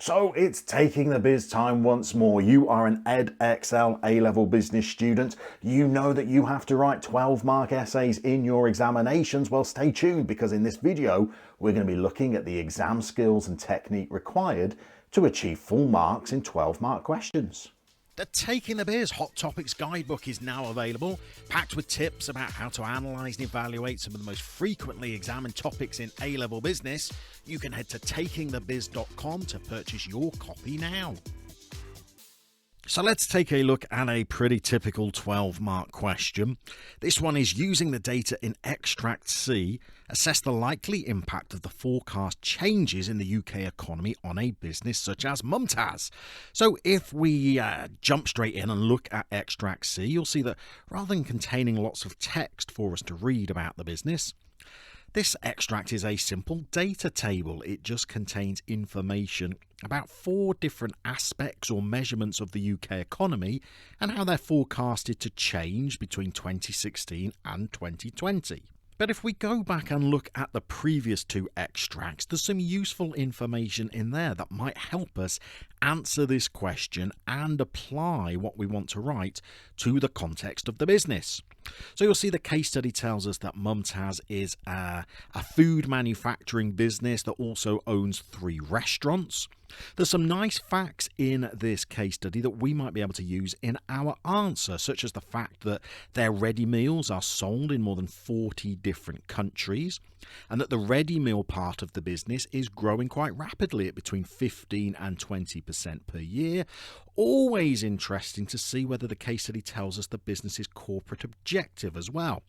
So it's taking the biz time once more. You are an Edexcel A-level business student. You know that you have to write 12-mark essays in your examinations. Well, stay tuned, because in this video, we're going to be looking at the exam skills and technique required to achieve full marks in 12-mark questions. The Taking the Biz Hot Topics Guidebook is now available, packed with tips about how to analyse and evaluate some of the most frequently examined topics in A-level business. You can head to TakingTheBiz.com to purchase your copy now. So let's take a look at a pretty typical 12-mark question. This one is: using the data in Extract C, assess the likely impact of the forecast changes in the UK economy on a business such as Mumtaz. So if we jump straight in and look at Extract C, you'll see that rather than containing lots of text for us to read about the business, this extract is a simple data table. It just contains information about 4 different aspects or measurements of the UK economy and how they're forecasted to change between 2016 and 2020. But if we go back and look at the previous 2 extracts, there's some useful information in there that might help us answer this question and apply what we want to write to the context of the business. So you'll see the case study tells us that Mumtaz is a food manufacturing business that also owns 3 restaurants. There's some nice facts in this case study that we might be able to use in our answer, such as the fact that their ready meals are sold in more than 40 different countries, and that the ready meal part of the business is growing quite rapidly at between 15 and 20% per year. Always interesting to see whether the case study tells us the business's corporate objective as well.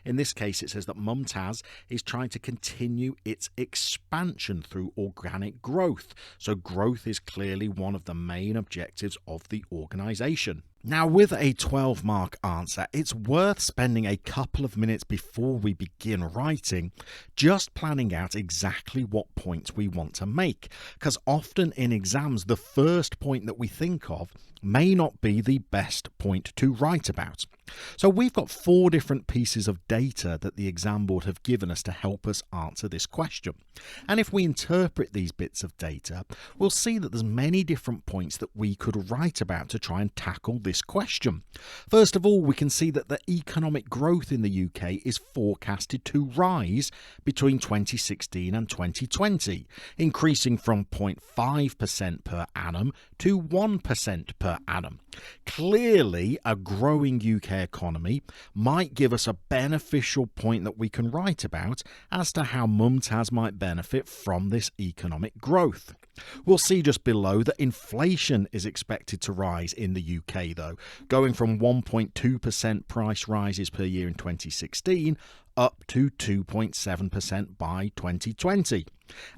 In this case, it says that Mumtaz is trying to continue its expansion through organic growth. So growth is clearly one of the main objectives of the organisation. Now, with a 12-mark answer, it's worth spending a couple of minutes before we begin writing just planning out exactly what points we want to make, because often in exams the first point that we think of may not be the best point to write about. So we've got 4 different pieces of data that the exam board have given us to help us answer this question. And if we interpret these bits of data, we'll see that there's many different points that we could write about to try and tackle this question. First of all, we can see that the economic growth in the UK is forecasted to rise between 2016 and 2020, increasing from 0.5% per annum to 1% per annum. Clearly, a growing UK economy might give us a beneficial point that we can write about as to how Mumtaz might benefit from this economic growth. We'll see just below that inflation is expected to rise in the UK, though, going from 1.2% price rises per year in 2016 up to 2.7% by 2020.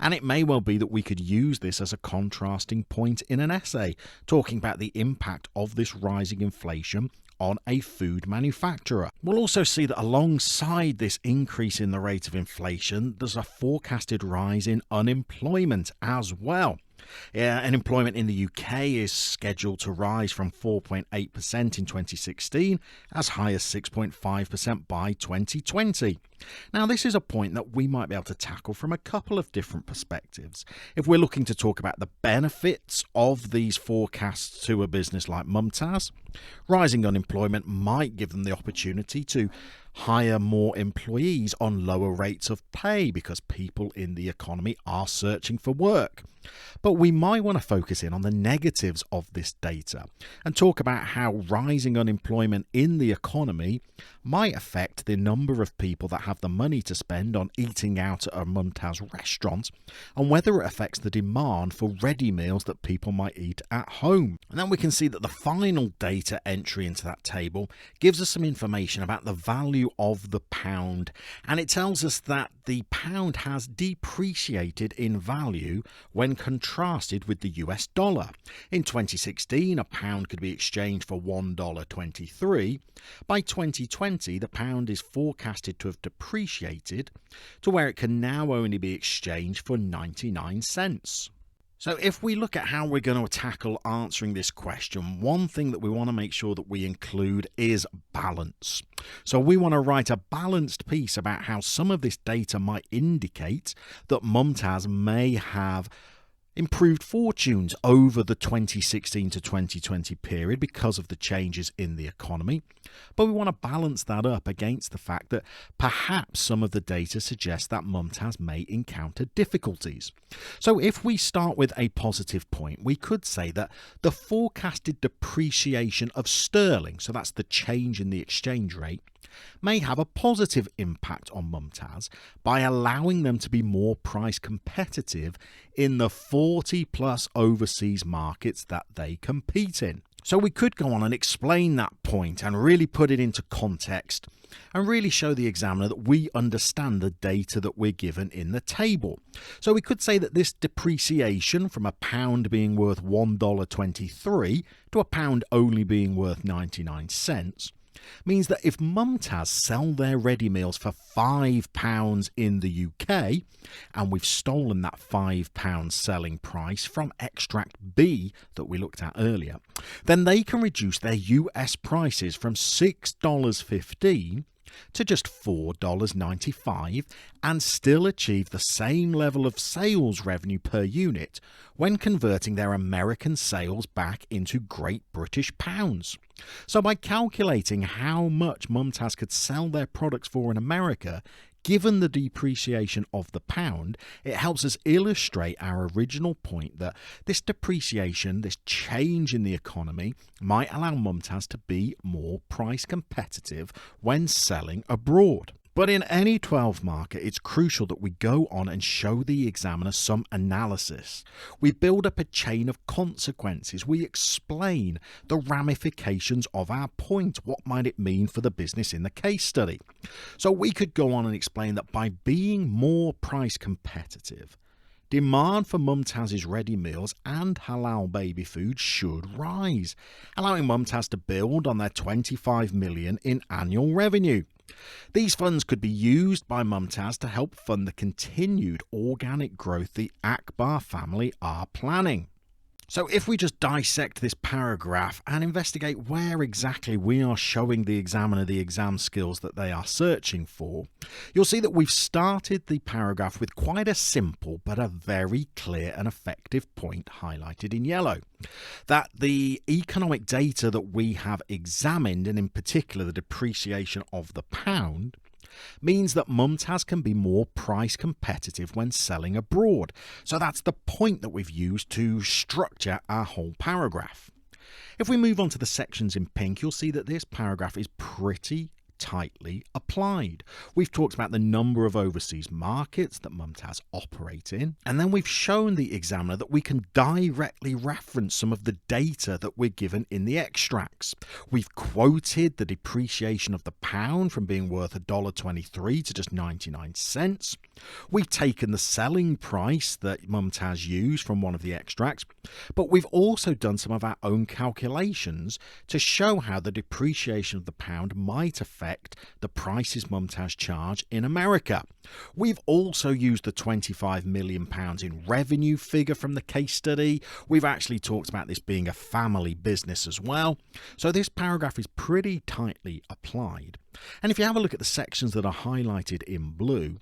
And it may well be that we could use this as a contrasting point in an essay, talking about the impact of this rising inflation on a food manufacturer. We'll also see that alongside this increase in the rate of inflation, there's a forecasted rise in unemployment as well. Unemployment in the UK is scheduled to rise from 4.8% in 2016 as high as 6.5% by 2020. Now, this is a point that we might be able to tackle from a couple of different perspectives. If we're looking to talk about the benefits of these forecasts to a business like Mumtaz, rising unemployment might give them the opportunity to hire more employees on lower rates of pay because people in the economy are searching for work. But we might want to focus in on the negatives of this data and talk about how rising unemployment in the economy might affect the number of people that have the money to spend on eating out at a Mumtaz restaurant, and whether it affects the demand for ready meals that people might eat at home. And then we can see that the final data entry into that table gives us some information about the value of the pound, and it tells us that the pound has depreciated in value when contrasted with the US dollar. In 2016, a pound could be exchanged for $1.23. By 2020, the pound is forecasted to have depreciated to where it can now only be exchanged for 99 cents. So if we look at how we're going to tackle answering this question, one thing that we want to make sure that we include is balance. So we want to write a balanced piece about how some of this data might indicate that Mumtaz may have improved fortunes over the 2016 to 2020 period because of the changes in the economy, but we want to balance that up against the fact that perhaps some of the data suggests that Mumtaz may encounter difficulties. So if we start with a positive point, we could say that the forecasted depreciation of sterling, so that's the change in the exchange rate, may have a positive impact on Mumtaz by allowing them to be more price competitive in the 40 plus overseas markets that they compete in. So we could go on and explain that point and really put it into context and really show the examiner that we understand the data that we're given in the table. So we could say that this depreciation from a pound being worth $1.23 to a pound only being worth 99 cents means that if Mumtaz sell their ready meals for £5 in the UK, and we've stolen that £5 selling price from extract B that we looked at earlier, then they can reduce their US prices from $6.15 to just $4.95 and still achieve the same level of sales revenue per unit when converting their American sales back into Great British pounds. So by calculating how much Mumtaz could sell their products for in America, given the depreciation of the pound, it helps us illustrate our original point that this depreciation, this change in the economy, might allow Mumtaz to be more price competitive when selling abroad. But in any 12 market, it's crucial that we go on and show the examiner some analysis. We build up a chain of consequences. We explain the ramifications of our point. What might it mean for the business in the case study? So we could go on and explain that by being more price competitive, demand for Mumtaz's ready meals and halal baby food should rise, allowing Mumtaz to build on their $25 million in annual revenue. These funds could be used by Mumtaz to help fund the continued organic growth the Akbar family are planning. So if we just dissect this paragraph and investigate where exactly we are showing the examiner the exam skills that they are searching for, you'll see that we've started the paragraph with quite a simple but a very clear and effective point highlighted in yellow. That the economic data that we have examined, and in particular the depreciation of the pound, means that Mumtaz can be more price competitive when selling abroad. So that's the point that we've used to structure our whole paragraph. If we move on to the sections in pink, you'll see that this paragraph is pretty tightly applied. We've talked about the number of overseas markets that Mumtaz operate in, and then we've shown the examiner that we can directly reference some of the data that we're given in the extracts. We've quoted the depreciation of the pound from being worth $1.23 to just 99 cents. We've taken the selling price that Mumtaz used from one of the extracts, but we've also done some of our own calculations to show how the depreciation of the pound might affect the prices Mumtaz charge in America. We've also used the £25 million in revenue figure from the case study. We've actually talked about this being a family business as well. So this paragraph is pretty tightly applied. And if you have a look at the sections that are highlighted in blue,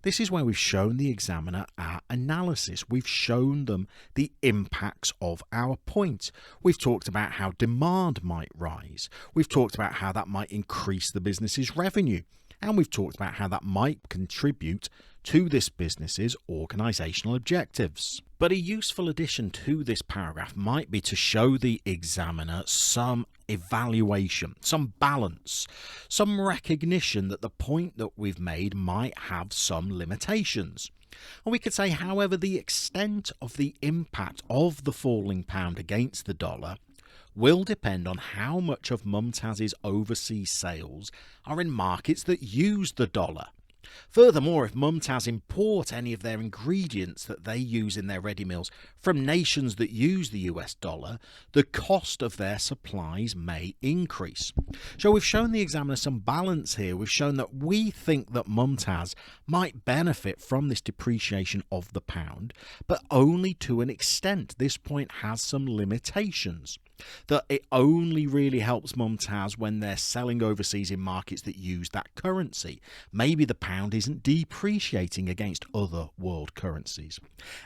this is where we've shown the examiner our analysis. We've shown them the impacts of our point. We've talked about how demand might rise. We've talked about how that might increase the business's revenue. And we've talked about how that might contribute to this business's organisational objectives. But a useful addition to this paragraph might be to show the examiner some evaluation, some balance, some recognition that the point that we've made might have some limitations. And we could say, however, the extent of the impact of the falling pound against the dollar will depend on how much of Mumtaz's overseas sales are in markets that use the dollar. Furthermore, if Mumtaz import any of their ingredients that they use in their ready meals from nations that use the US dollar, the cost of their supplies may increase. So we've shown the examiner some balance here. We've shown that we think that Mumtaz might benefit from this depreciation of the pound, but only to an extent. This point has some limitations. that it only really helps Mumtaz when they're selling overseas in markets that use that currency. Maybe the pound isn't depreciating against other world currencies.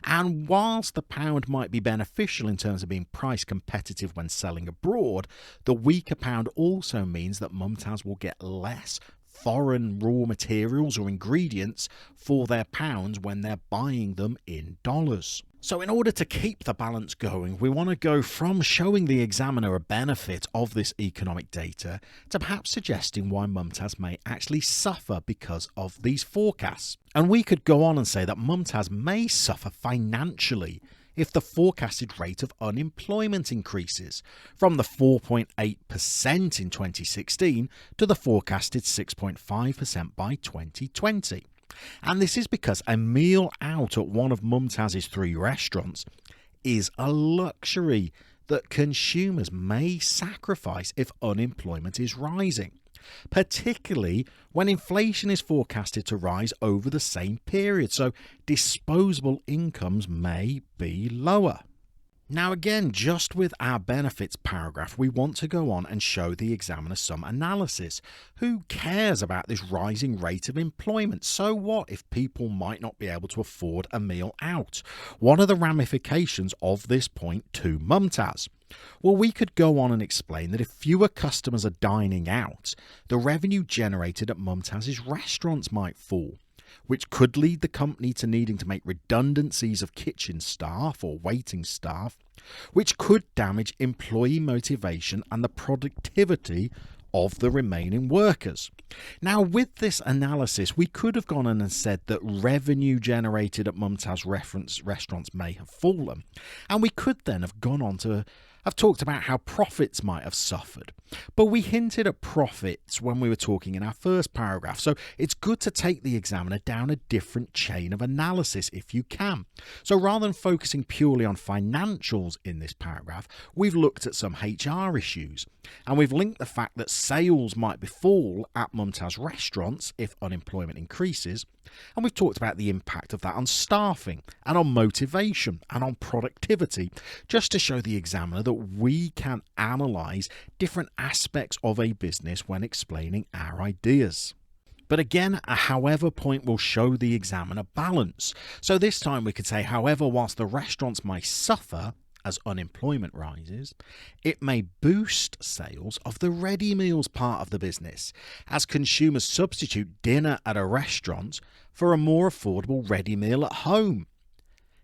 And whilst the pound might be beneficial in terms of being price competitive when selling abroad, the weaker pound also means that Mumtaz will get less foreign raw materials or ingredients for their pounds when they're buying them in dollars. So in order to keep the balance going, we want to go from showing the examiner a benefit of this economic data to perhaps suggesting why Mumtaz may actually suffer because of these forecasts. And we could go on and say that Mumtaz may suffer financially if the forecasted rate of unemployment increases from the 4.8% in 2016 to the forecasted 6.5% by 2020. And this is because a meal out at one of Mumtaz's 3 restaurants is a luxury that consumers may sacrifice if unemployment is rising, particularly when inflation is forecasted to rise over the same period, so disposable incomes may be lower. Now again, just with our benefits paragraph, we want to go on and show the examiner some analysis. Who cares about this rising rate of employment? So what if people might not be able to afford a meal out? What are the ramifications of this point to Mumtaz? Well, we could go on and explain that if fewer customers are dining out, the revenue generated at Mumtaz's restaurants might fall, which could lead the company to needing to make redundancies of kitchen staff or waiting staff, which could damage employee motivation and the productivity of the remaining workers. Now, with this analysis, we could have gone on and said that revenue generated at Mumtaz restaurants may have fallen, and we could then have gone on to have talked about how profits might have suffered. But we hinted at profits when we were talking in our first paragraph, so it's good to take the examiner down a different chain of analysis if you can. So rather than focusing purely on financials in this paragraph, we've looked at some HR issues, and we've linked the fact that sales might fall at Mumtaz restaurants if unemployment increases, and we've talked about the impact of that on staffing and on motivation and on productivity, just to show the examiner that we can analyse different aspects of a business when explaining our ideas. But again, a however point will show the examiner balance. So this time we could say, however, whilst the restaurants may suffer as unemployment rises, it may boost sales of the ready meals part of the business, as consumers substitute dinner at a restaurant for a more affordable ready meal at home.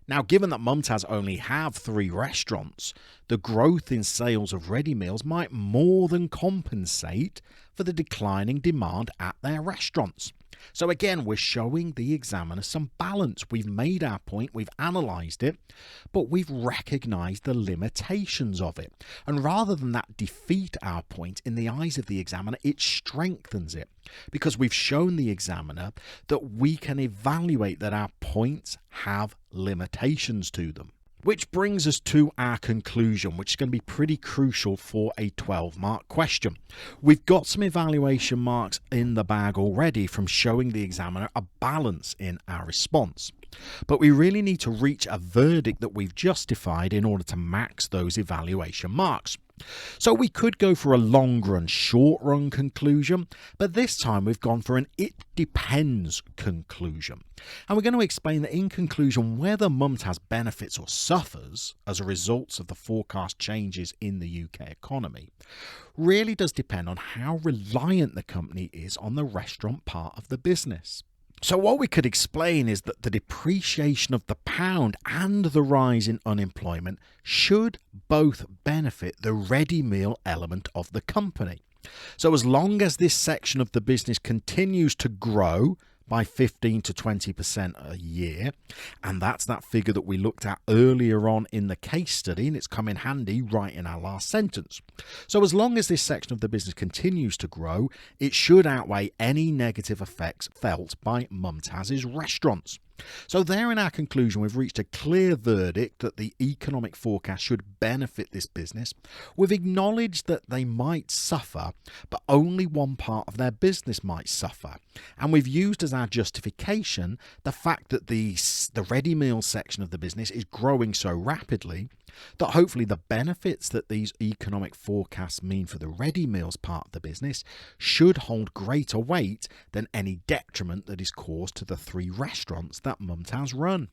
Now, given that Mumtaz only have 3 restaurants, the growth in sales of ready meals might more than compensate for the declining demand at their restaurants. So again, we're showing the examiner some balance. We've made our point, we've analysed it, but we've recognised the limitations of it. And rather than that defeat our point in the eyes of the examiner, it strengthens it, because we've shown the examiner that we can evaluate that our points have limitations to them. Which brings us to our conclusion, which is going to be pretty crucial for a 12-mark question. We've got some evaluation marks in the bag already from showing the examiner a balance in our response. But we really need to reach a verdict that we've justified in order to max those evaluation marks. So we could go for a long run, short run conclusion, but this time we've gone for an it depends conclusion. And we're going to explain that in conclusion, whether Mumtaz benefits or suffers as a result of the forecast changes in the UK economy really does depend on how reliant the company is on the restaurant part of the business. So what we could explain is that the depreciation of the pound and the rise in unemployment should both benefit the ready meal element of the company. So as long as this section of the business continues to grow by 15 to 20% a year, and that's that figure that we looked at earlier on in the case study, and it's come in handy right in our last sentence. So as long as this section of the business continues to grow, it should outweigh any negative effects felt by Mumtaz's restaurants. So there in our conclusion, we've reached a clear verdict that the economic forecast should benefit this business. We've acknowledged that they might suffer, but only one part of their business might suffer. And we've used as our justification the fact that the ready meals section of the business is growing so rapidly that hopefully the benefits that these economic forecasts mean for the ready meals part of the business should hold greater weight than any detriment that is caused to the 3 restaurants that Mumtaz run.